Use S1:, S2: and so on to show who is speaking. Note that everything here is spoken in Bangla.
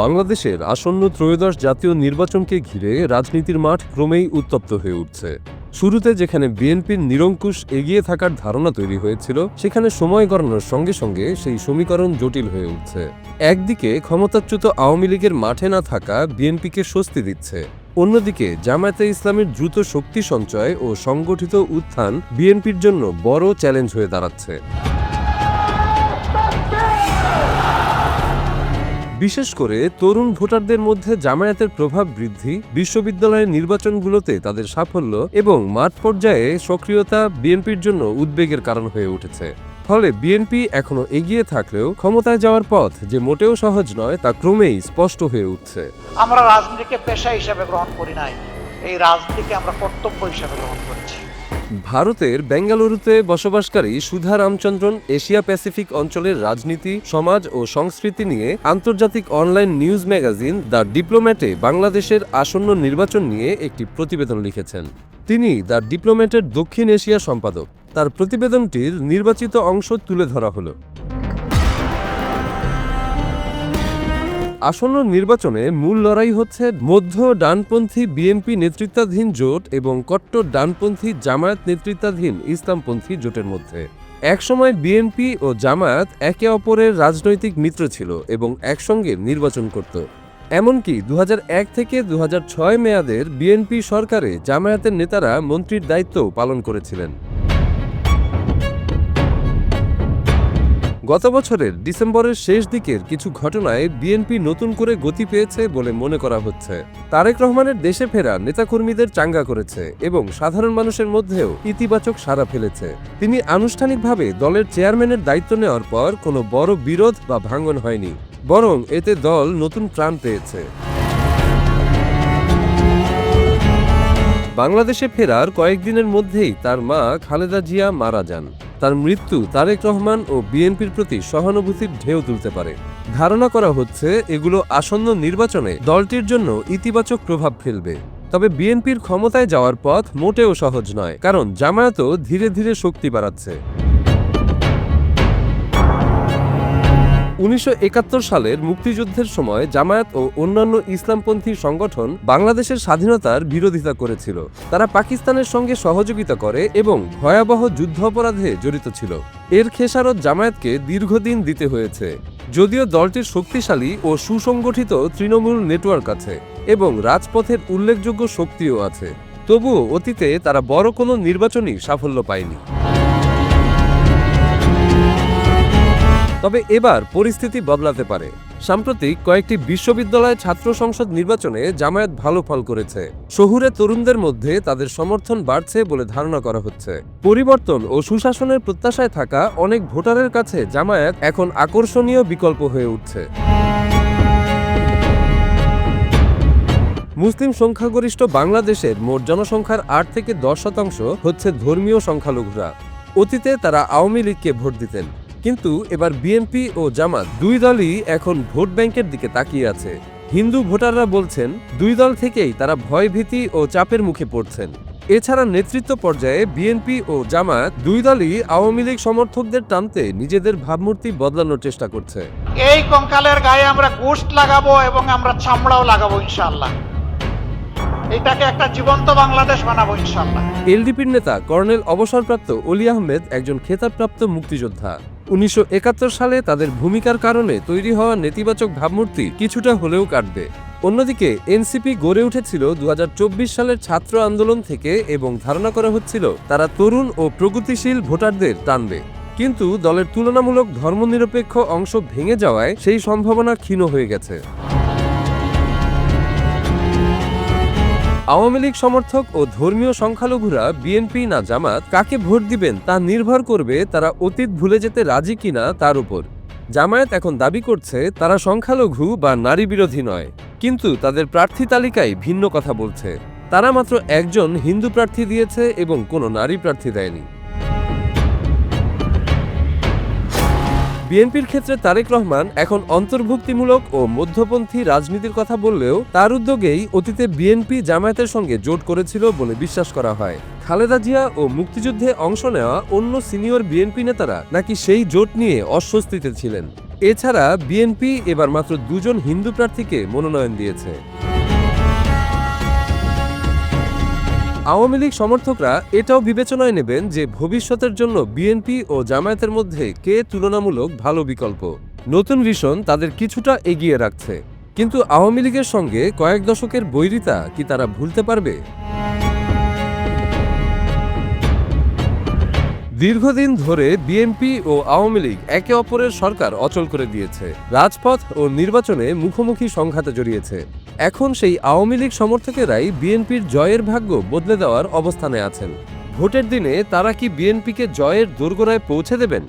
S1: বাংলাদেশের আসন্ন ত্রয়োদশ জাতীয় নির্বাচনকে ঘিরে রাজনীতির মাঠ ক্রমেই উত্তপ্ত হয়ে উঠছে। শুরুতে যেখানে বিএনপির নিরঙ্কুশ এগিয়ে থাকার ধারণা তৈরি হয়েছিল, সেখানে সময় গড়ানোর সঙ্গে সঙ্গে সেই সমীকরণ জটিল হয়ে উঠছে। একদিকে ক্ষমতাচ্যুত আওয়ামী লীগের মাঠে না থাকা বিএনপিকে স্বস্তি দিচ্ছে, অন্যদিকে জামায়াতে ইসলামের দ্রুত শক্তি সঞ্চয় ও সংগঠিত উত্থান বিএনপির জন্য বড় চ্যালেঞ্জ হয়ে দাঁড়াচ্ছে। বিশেষ করে তরুণ ভোটারদের মধ্যে জামায়াতের প্রভাব বৃদ্ধি, বিশ্ববিদ্যালয়ের নির্বাচনগুলোতে তাদের সাফল্য এবং মাঠ পর্যায়ে সক্রিয়তা বিএনপির জন্য উদ্বেগের কারণ হয়ে উঠেছে। ফলে বিএনপি এখনো এগিয়ে থাকলেও ক্ষমতায় যাওয়ার পথ যে মোটেও সহজ নয় তা ক্রমেই স্পষ্ট হয়ে উঠছে।
S2: আমরা রাজনীতিকে পেশা হিসেবে গ্রহণ করি নাই, এই রাজনীতিকে আমরা কর্তব্য হিসেবে গ্রহণ করেছি।
S1: ভারতের বেঙ্গালুরুতে বসবাসকারী সুধা রামচন্দ্রন এশিয়া প্যাসিফিক অঞ্চলের রাজনীতি, সমাজ ও সংস্কৃতি নিয়ে আন্তর্জাতিক অনলাইন নিউজ ম্যাগাজিন দ্য ডিপ্লোম্যাটে বাংলাদেশের আসন্ন নির্বাচন নিয়ে একটি প্রতিবেদন লিখেছেন। তিনি দ্য ডিপ্লোম্যাটের দক্ষিণ এশিয়া সম্পাদক। তার প্রতিবেদনটির নির্বাচিত অংশ তুলে ধরা হলো। আসন্ন নির্বাচনে মূল লড়াই হচ্ছে মধ্য ডানপন্থী বিএনপি নেতৃত্বাধীন জোট এবং কট্টর ডানপন্থী জামায়াত নেতৃত্বাধীন ইসলামপন্থী জোটের মধ্যে। একসময় বিএনপি ও জামায়াত একে অপরের রাজনৈতিক মিত্র ছিল এবং একসঙ্গে নির্বাচন করত। এমনকি 2001 থেকে 2006 মেয়াদের বিএনপি সরকারে জামায়াতের নেতারা মন্ত্রীর দায়িত্বও পালন করেছিলেন। গত বছরের ডিসেম্বরের শেষ দিকের কিছু ঘটনায় বিএনপি নতুন করে গতি পেয়েছে বলে মনে করা হচ্ছে। তারেক রহমানের দেশে ফেরা নেতাকর্মীদের চাঙ্গা করেছে এবং সাধারণ মানুষের মধ্যেও ইতিবাচক সাড়া ফেলেছে। তিনি আনুষ্ঠানিকভাবে দলের চেয়ারম্যানের দায়িত্ব নেওয়ার পর কোনো বড় বিরোধ বা ভাঙন হয়নি, বরং এতে দল নতুন প্রাণ পেয়েছে। বাংলাদেশে ফেরার কয়েকদিনের মধ্যেই তার মা খালেদা জিয়া মারা যান। তার মৃত্যু তারেক রহমান ও বিএনপির প্রতি সহানুভূতির ঢেউ তুলতে পারে। ধারণা করা হচ্ছে এগুলো আসন্ন নির্বাচনে দলটির জন্য ইতিবাচক প্রভাব ফেলবে। তবে বিএনপির ক্ষমতায় যাওয়ার পথ মোটেও সহজ নয়, কারণ জামায়াতও ধীরে ধীরে শক্তি বাড়াচ্ছে। 1971 সালের মুক্তিযুদ্ধের সময় জামায়াত ও অন্যান্য ইসলামপন্থী সংগঠন বাংলাদেশের স্বাধীনতার বিরোধিতা করেছিল। তারা পাকিস্তানের সঙ্গে সহযোগিতা করে এবং ভয়াবহ যুদ্ধাপরাধে জড়িত ছিল। এর খেসারত জামায়াতকে দীর্ঘদিন দিতে হয়েছে। যদিও দলটির শক্তিশালী ও সুসংগঠিত তৃণমূল নেটওয়ার্ক আছে এবং রাজপথের উল্লেখযোগ্য শক্তিও আছে, তবুও অতীতে তারা বড় কোনো নির্বাচনী সাফল্য পায়নি। তবে এবার পরিস্থিতি বদলাতে পারে। সাম্প্রতিক কয়েকটি বিশ্ববিদ্যালয় ছাত্র সংসদ নির্বাচনে জামায়াত ভালো ফল করেছে। শহুরে তরুণদের মধ্যে তাদের সমর্থন বাড়ছে বলে ধারণা করা হচ্ছে। পরিবর্তন ও সুশাসনের প্রত্যাশায় থাকা অনেক ভোটারের কাছে জামায়াত এখন আকর্ষণীয় বিকল্প হয়ে উঠছে। মুসলিম সংখ্যাগরিষ্ঠ বাংলাদেশের মোট জনসংখ্যার 8 থেকে 10% হচ্ছে ধর্মীয় সংখ্যালঘুরা। অতীতে তারা আওয়ামী লীগকে ভোট দিতেন, কিন্তু এবার বিএনপি ও জামাত দুই দলই এখন ভোট ব্যাংকের দিকে তাকিয়ে আছে। হিন্দু ভোটাররা বলছেন দুই দল থেকেই তারা ভয়ভীতি ও চাপের মুখে পড়ছেন। এছাড়া নেতৃত্ব পর্যায়ে বিএনপি ও জামাত দুই দলই আওয়ামী লীগ সমর্থকদের টানতে নিজেদের ভাবমূর্তি বদলানোর চেষ্টা করছে।
S2: এই কঙ্কালের গায়ে আমরা গোশত লাগাবো এবং আমরা চামড়াও লাগাবো ইনশাআল্লাহ। এটাকে একটা জীবন্ত বাংলাদেশ বানাবো ইনশাআল্লাহ।
S1: এলডিপির নেতা কর্নেল অবসরপ্রাপ্ত অলি আহমেদ একজন খেতাবপ্রাপ্ত মুক্তিযোদ্ধা। 1971 সালে তাদের ভূমিকার কারণে তৈরি হওয়া নেতিবাচক ভাবমূর্তি কিছুটা হলেও কাটবে। অন্যদিকে এনসিপি গড়ে উঠেছিল 2024 সালের ছাত্র আন্দোলন থেকে এবং ধারণা করা হচ্ছিল তারা তরুণ ও প্রগতিশীল ভোটারদের টানবে। কিন্তু দলের তুলনামূলক ধর্মনিরপেক্ষ অংশ ভেঙে যাওয়ায় সেই সম্ভাবনা ক্ষীণ হয়ে গেছে। আওয়ামী লীগ সমর্থক ও ধর্মীয় সংখ্যালঘুরা বিএনপি না জামাত কাকে ভোট দিবেন তা নির্ভর করবে তারা অতীত ভুলে যেতে রাজি কিনা তার উপর। জামায়াত এখন দাবি করছে তারা সংখ্যালঘু বা নারী বিরোধী নয়, কিন্তু তাদের প্রার্থী তালিকায় ভিন্ন কথা বলছে। তারা মাত্র একজন হিন্দু প্রার্থী দিয়েছে এবং কোনো নারী প্রার্থী দেয়নি। বিএনপির ক্ষেত্রে তারেক রহমান এখন অন্তর্ভুক্তিমূলক ও মধ্যপন্থী রাজনীতির কথা বললেও তার উদ্যোগেই অতীতে বিএনপি জামায়াতের সঙ্গে জোট করেছিল বলে বিশ্বাস করা হয়। খালেদা জিয়া ও মুক্তিযুদ্ধে অংশ নেওয়া অন্য সিনিয়র বিএনপি নেতারা নাকি সেই জোট নিয়ে অস্বস্তিতে ছিলেন। এছাড়া বিএনপি এবার মাত্র 2 জন হিন্দু প্রার্থীকে মনোনয়ন দিয়েছে। আওয়ামী লীগ সমর্থকরা এটাও বিবেচনায় নেবেন যে ভবিষ্যতের জন্য বিএনপি ও জামায়াতের মধ্যে কে তুলনামূলক ভালো বিকল্প। নতুন ভিশন তাদের কিছুটা এগিয়ে রাখছে, কিন্তু আওয়ামী লীগের সঙ্গে কয়েক দশকের বৈরিতা কি তারা ভুলতে পারবে? দীর্ঘদিন ধরে বিএনপি ও আওয়ামী লীগ একে অপরের সরকার অচল করে দিয়েছে, রাজপথ ও নির্বাচনে মুখোমুখি সংঘাতে জড়িয়েছে। এখন সেই আওয়ামী লীগ সমর্থকেরাই বিএনপির জয়ের ভাগ্য বদলে দেওয়ার অবস্থানে আছেন। ভোটের দিনে তারা কি বিএনপিকে জয়ের দোরগোড়ায় পৌঁছে দেবেন?